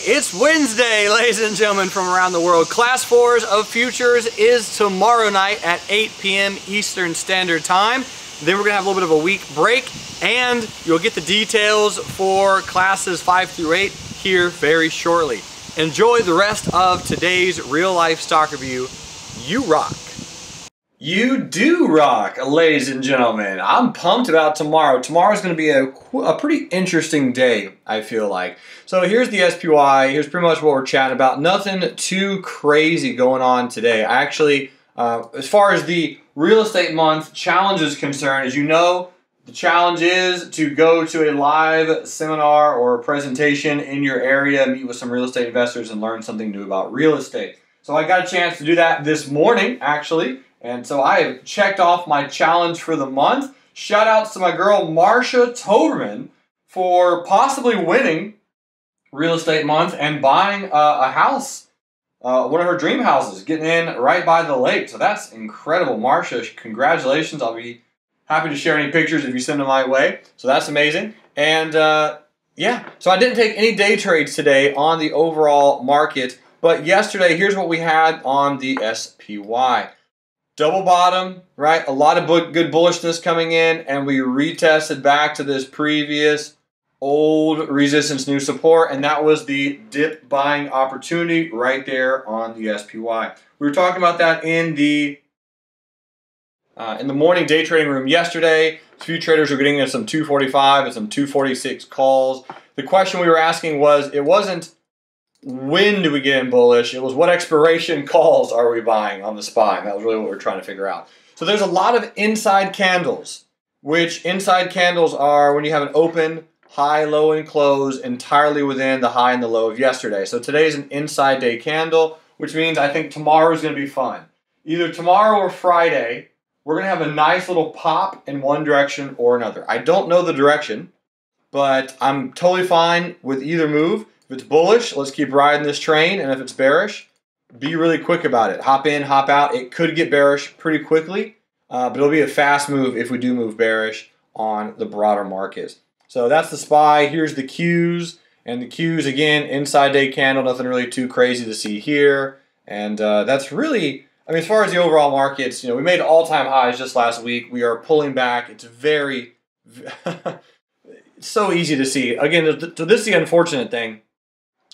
It's Wednesday, ladies and gentlemen from around the world. Class 4s of futures is tomorrow night at 8 p.m. Eastern Standard Time. Then we're gonna have a little bit of a week break, and you'll get the details for classes 5 through 8 here very shortly. Enjoy the rest of today's real life stock review. You rock. You do rock, ladies and gentlemen. I'm pumped about tomorrow. Tomorrow's going to be a pretty interesting day, I feel like. So here's the SPY. Here's pretty much what we're chatting about. Nothing too crazy going on today. I actually, as far as the real estate month challenge is concerned, as you know, the challenge is to go to a live seminar or a presentation in your area, meet with some real estate investors, and learn something new about real estate. So I got a chance to do that this morning, actually. And so I have checked off my challenge for the month. Shout outs to my girl Marsha Toberman for possibly winning Real Estate Month and buying a house, one of her dream houses, getting in right by the lake. So that's incredible. Marsha, congratulations. I'll be happy to share any pictures if you send them my way. So that's amazing. And yeah, so I didn't take any day trades today on the overall market. But yesterday, here's what we had on the SPY. Double bottom, right? A lot of good bullishness coming in, and we retested back to this previous old resistance, new support, and that was the dip buying opportunity right there on the SPY. We were talking about that in the morning day trading room yesterday. A few traders were getting in some 245 and some 246 calls. The question we were asking was, it wasn't when do we get in bullish? It was what expiration calls are we buying on the SPY? And that was really what we were trying to figure out. So there's a lot of inside candles, which inside candles are when you have an open, high, low, and close entirely within the high and the low of yesterday. So today's an inside day candle, which means I think tomorrow is going to be fun. Either tomorrow or Friday, we're going to have a nice little pop in one direction or another. I don't know the direction, but I'm totally fine with either move. If it's bullish, let's keep riding this train, and if it's bearish, be really quick about it. Hop in, hop out. It could get bearish pretty quickly, but it'll be a fast move if we do move bearish on the broader markets. So that's the SPY. Here's the Qs, and the Qs, again, inside day candle, nothing really too crazy to see here. And that's really, I mean, as far as the overall markets, you know, we made all-time highs just last week. We are pulling back. It's very, it's so easy to see. Again, so this is the unfortunate thing.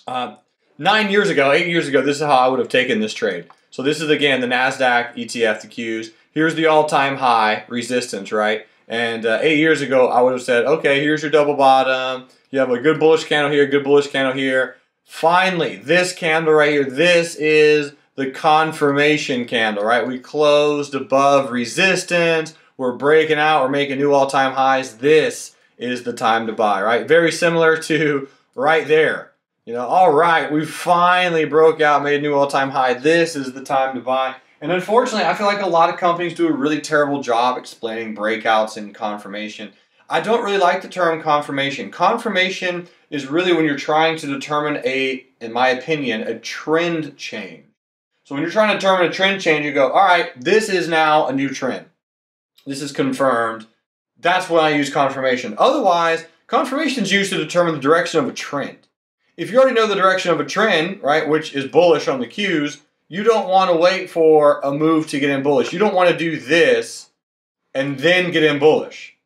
8 years ago, this is how I would have taken this trade. So this is, again, the NASDAQ ETF, the Qs. Here's the all-time high resistance, right? And 8 years ago, I would have said, okay, here's your double bottom. You have a good bullish candle here, good bullish candle here. Finally, this candle right here, this is the confirmation candle, right? We closed above resistance. We're breaking out. We're making new all-time highs. This is the time to buy, right? Very similar to right there. You know, all right, we finally broke out, made a new all-time high. This is the time to buy. And unfortunately, I feel like a lot of companies do a really terrible job explaining breakouts and confirmation. I don't really like the term confirmation. Confirmation is really when you're trying to determine in my opinion, a trend change. So when you're trying to determine a trend change, you go, all right, this is now a new trend. This is confirmed. That's when I use confirmation. Otherwise, confirmation is used to determine the direction of a trend. If you already know the direction of a trend, right, which is bullish on the Qs, you don't want to wait for a move to get in bullish. You don't want to do this and then get in bullish,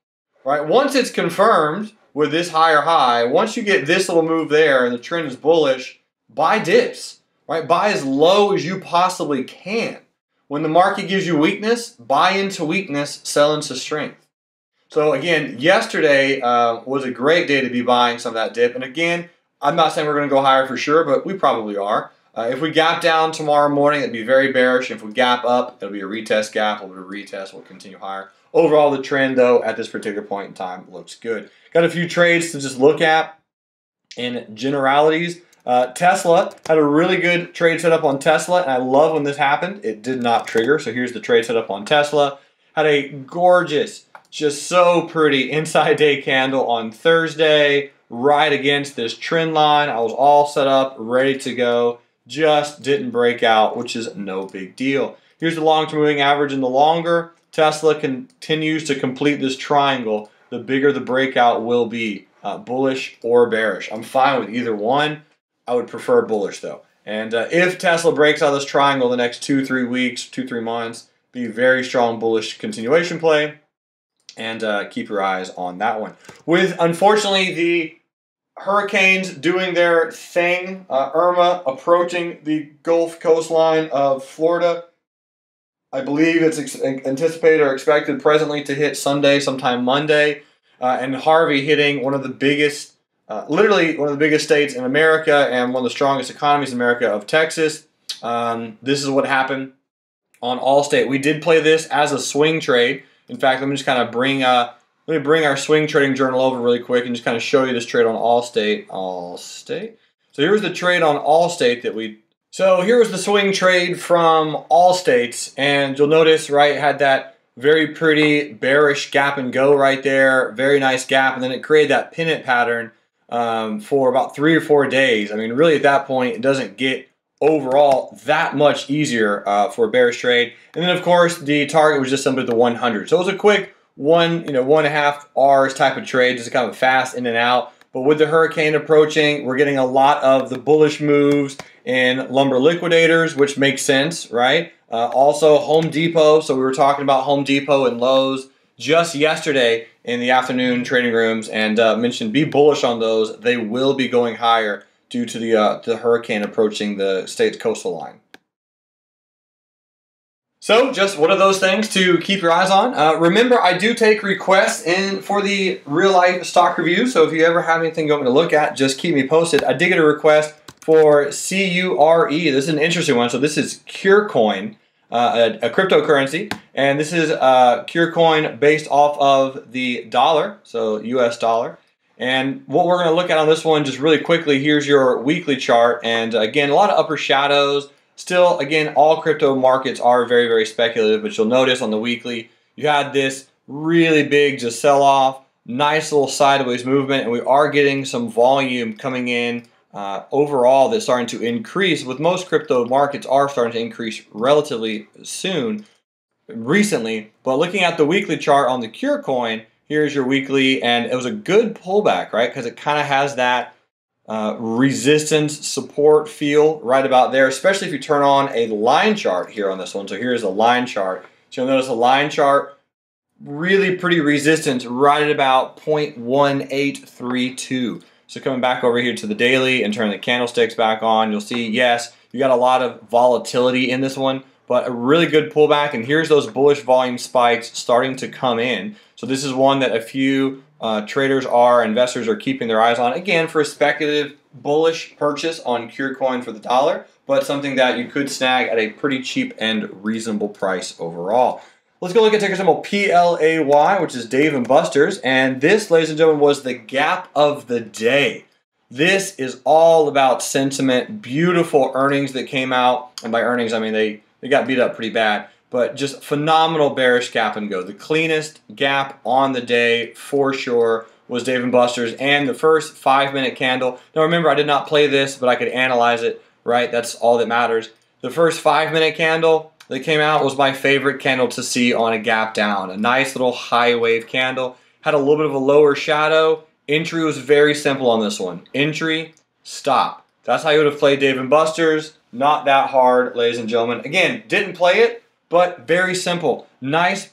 right? Once it's confirmed with this higher high, once you get this little move there and the trend is bullish, buy dips, right? Buy as low as you possibly can. When the market gives you weakness, buy into weakness, sell into strength. So again, yesterday was a great day to be buying some of that dip. And again, I'm not saying we're going to go higher for sure, but we probably are. If we gap down tomorrow morning, it'd be very bearish. If we gap up, it'll be a retest gap. We'll retest. We'll continue higher. Overall, the trend, though, at this particular point in time looks good. Got a few trades to just look at in generalities. Tesla had a really good trade set up on Tesla, and I love when this happened. It did not trigger, so here's the trade set up on Tesla. Had a gorgeous, just so pretty inside day candle on Thursday, right against this trend line. I was all set up, ready to go. Just didn't break out, which is no big deal. Here's the long-term moving average and the longer. Tesla continues to complete this triangle. The bigger the breakout will be, bullish or bearish. I'm fine with either one. I would prefer bullish though. And if Tesla breaks out of this triangle the next 2-3 weeks, 2-3 months, be a very strong bullish continuation play. And keep your eyes on that one. With, unfortunately, the hurricanes doing their thing, Irma approaching the Gulf coastline of Florida. I believe it's anticipated or expected presently to hit Sunday, sometime Monday. And Harvey hitting one of the biggest, literally one of the biggest states in America and one of the strongest economies in America of Texas. This is what happened on Allstate. We did play this as a swing trade. In fact, let me just kind of bring our swing trading journal over really quick and just kind of show you this trade on Allstate. So here's the trade on Allstate that we. So here was the swing trade from Allstate, and you'll notice, right, it had that very pretty bearish gap and go right there, very nice gap, and then it created that pennant pattern for about 3 or 4 days. I mean, really at that point, it doesn't get overall that much easier for a bearish trade. And then of course the target was just simply the 100. So it was a quick 1.5 hours type of trade, just kind of fast in and out. But with the hurricane approaching, we're getting a lot of the bullish moves in lumber liquidators, which makes sense, right? Also Home Depot. So we were talking about Home Depot and Lowe's just yesterday in the afternoon trading rooms, and mentioned be bullish on those. They will be going higher due to the hurricane approaching the state's coastal line. So just one of those things to keep your eyes on. Remember, I do take requests for the real-life stock review, so if you ever have anything you want me to look at, just keep me posted. I did get a request for CURE. This is an interesting one. So this is CureCoin, a cryptocurrency, and this is CureCoin based off of the dollar, so US dollar. And what we're going to look at on this one just really quickly, here's your weekly chart. And again, a lot of upper shadows. Still, again, all crypto markets are very, very speculative, but you'll notice on the weekly, you had this really big just sell-off, nice little sideways movement, and we are getting some volume coming in overall that's starting to increase, with most crypto markets are starting to increase relatively recently. But looking at the weekly chart on the CureCoin, here's your weekly, and it was a good pullback, right? Because it kind of has that resistance support feel right about there, especially if you turn on a line chart here on this one. So here's a line chart. So you'll notice a line chart, really pretty resistance right at about 0.1832. So coming back over here to the daily and turning the candlesticks back on, you'll see, yes, you got a lot of volatility in this one, but a really good pullback. And here's those bullish volume spikes starting to come in. So this is one that a few investors are keeping their eyes on, again, for a speculative bullish purchase on CureCoin for the dollar, but something that you could snag at a pretty cheap and reasonable price overall. Let's go look at ticker symbol PLAY, which is Dave & Buster's, and this, ladies and gentlemen, was the gap of the day. This is all about sentiment, beautiful earnings that came out, and by earnings I mean they got beat up pretty bad. But just phenomenal bearish gap and go. The cleanest gap on the day for sure was Dave & Buster's, and the first 5-minute candle. Now remember, I did not play this, but I could analyze it, right? That's all that matters. The first 5-minute candle that came out was my favorite candle to see on a gap down. A nice little high wave candle. Had a little bit of a lower shadow. Entry was very simple on this one. Entry, stop. That's how you would have played Dave & Buster's. Not that hard, ladies and gentlemen. Again, didn't play it, but very simple. Nice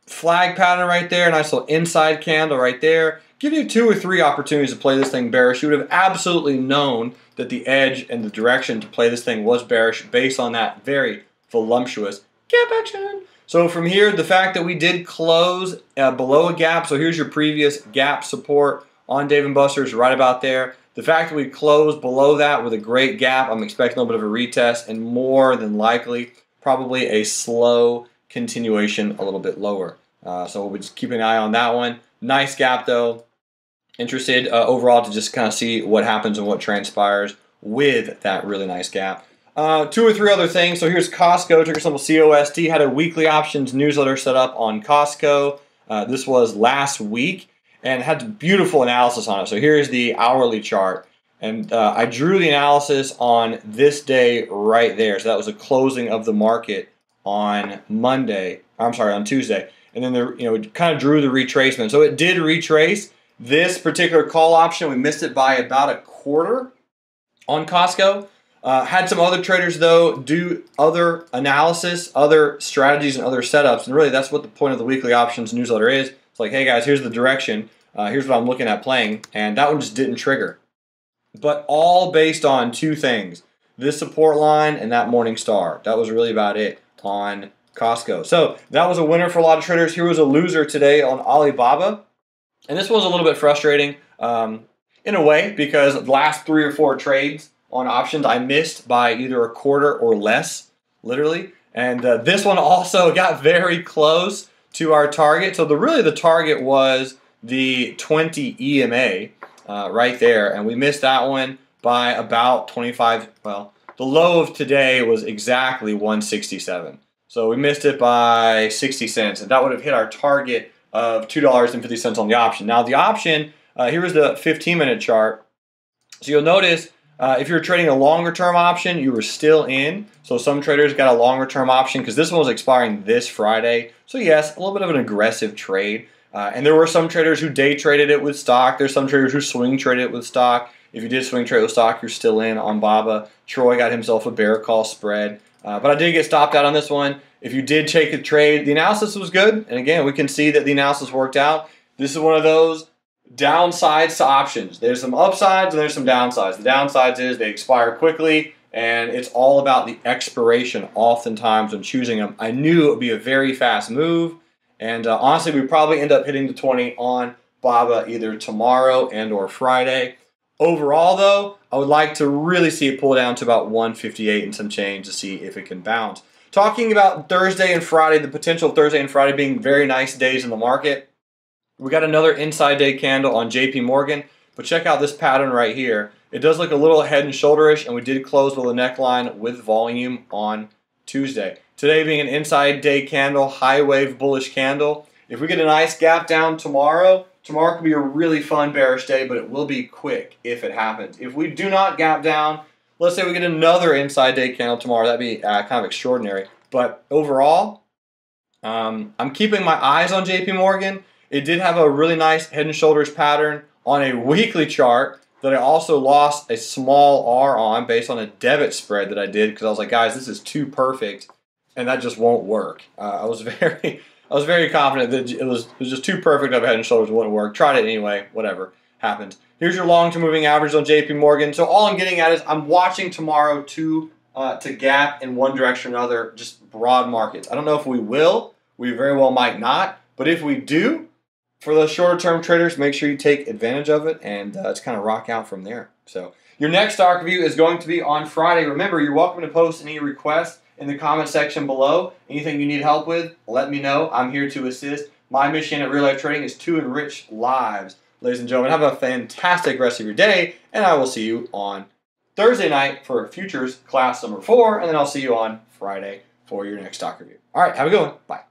flag pattern right there. Nice little inside candle right there. Give you 2 or 3 opportunities to play this thing bearish. You would have absolutely known that the edge and the direction to play this thing was bearish based on that very voluptuous gap action. So from here, the fact that we did close below a gap, so here's your previous gap support on Dave & Buster's right about there. The fact that we closed below that with a great gap, I'm expecting a little bit of a retest and more than likely probably a slow continuation a little bit lower. So we'll be just keeping an eye on that one. Nice gap though. Interested overall to just kind of see what happens and what transpires with that really nice gap. 2 or 3 other things. So here's Costco, ticker symbol COST. Had a weekly options newsletter set up on Costco. This was last week and had beautiful analysis on it. So here's the hourly chart. And I drew the analysis on this day right there. So that was the closing of the market on on Tuesday. And then it kind of drew the retracement. So it did retrace. This particular call option, we missed it by about a quarter. on Costco. Had some other traders, though, do other analysis, other strategies, and other setups. And really, that's what the point of the weekly options newsletter is. It's like, hey, guys, here's the direction. Here's what I'm looking at playing. And that one just didn't trigger. But all based on two things. This support line and that morning star. That was really about it on Costco. So that was a winner for a lot of traders. Here was a loser today on Alibaba. And this was a little bit frustrating in a way because the last 3 or 4 trades on options I missed by either a quarter or less, literally. And this one also got very close to our target. So really the target was the 20 EMA right there. And we missed that one by about 25. Well, the low of today was exactly 167. So we missed it by 60 cents. And that would have hit our target of $2.50 on the option. Now the option, here is the 15-minute chart. So you'll notice if you're trading a longer term option, you were still in. So some traders got a longer term option because this one was expiring this Friday. So yes, a little bit of an aggressive trade. And there were some traders who day traded it with stock. There's some traders who swing traded it with stock. If you did swing trade with stock, you're still in on BABA. Troy got himself a bear call spread. But I did get stopped out on this one. If you did take a trade, the analysis was good. And again, we can see that the analysis worked out. This is one of those downsides to options. There's some upsides and there's some downsides. The downsides is they expire quickly, and it's all about the expiration oftentimes when choosing them. I knew it would be a very fast move, and honestly, we probably end up hitting the 20 on BABA either tomorrow and or Friday. Overall, though, I would like to really see it pull down to about 158 and some change to see if it can bounce. Talking about Thursday and Friday, the potential of Thursday and Friday being very nice days in the market. We got another inside day candle on JP Morgan, but check out this pattern right here. It does look a little head and shoulderish, and we did close with a neckline with volume on Tuesday. Today being an inside day candle, high wave bullish candle. If we get a nice gap down tomorrow could be a really fun bearish day, but it will be quick if it happens. If we do not gap down, let's say we get another inside day candle tomorrow, that'd be kind of extraordinary. But overall, I'm keeping my eyes on JP Morgan. It did have a really nice head and shoulders pattern on a weekly chart that I also lost a small R on based on a debit spread that I did because I was like, guys, this is too perfect and that just won't work. I was very confident that it was just too perfect of a head and shoulders, it wouldn't work. Tried it anyway, whatever happened. Here's your long-term moving average on JP Morgan. So all I'm getting at is I'm watching tomorrow to gap in one direction or another, just broad markets. I don't know if we will. We very well might not. But if we do, for those shorter term traders, make sure you take advantage of it and just kind of rock out from there. So your next stock review is going to be on Friday. Remember, you're welcome to post any requests in the comment section below. Anything you need help with, let me know. I'm here to assist. My mission at Real Life Trading is to enrich lives. Ladies and gentlemen, have a fantastic rest of your day, and I will see you on Thursday night for Futures Class Number 4, and then I'll see you on Friday for your next stock review. All right, have a good one. Bye.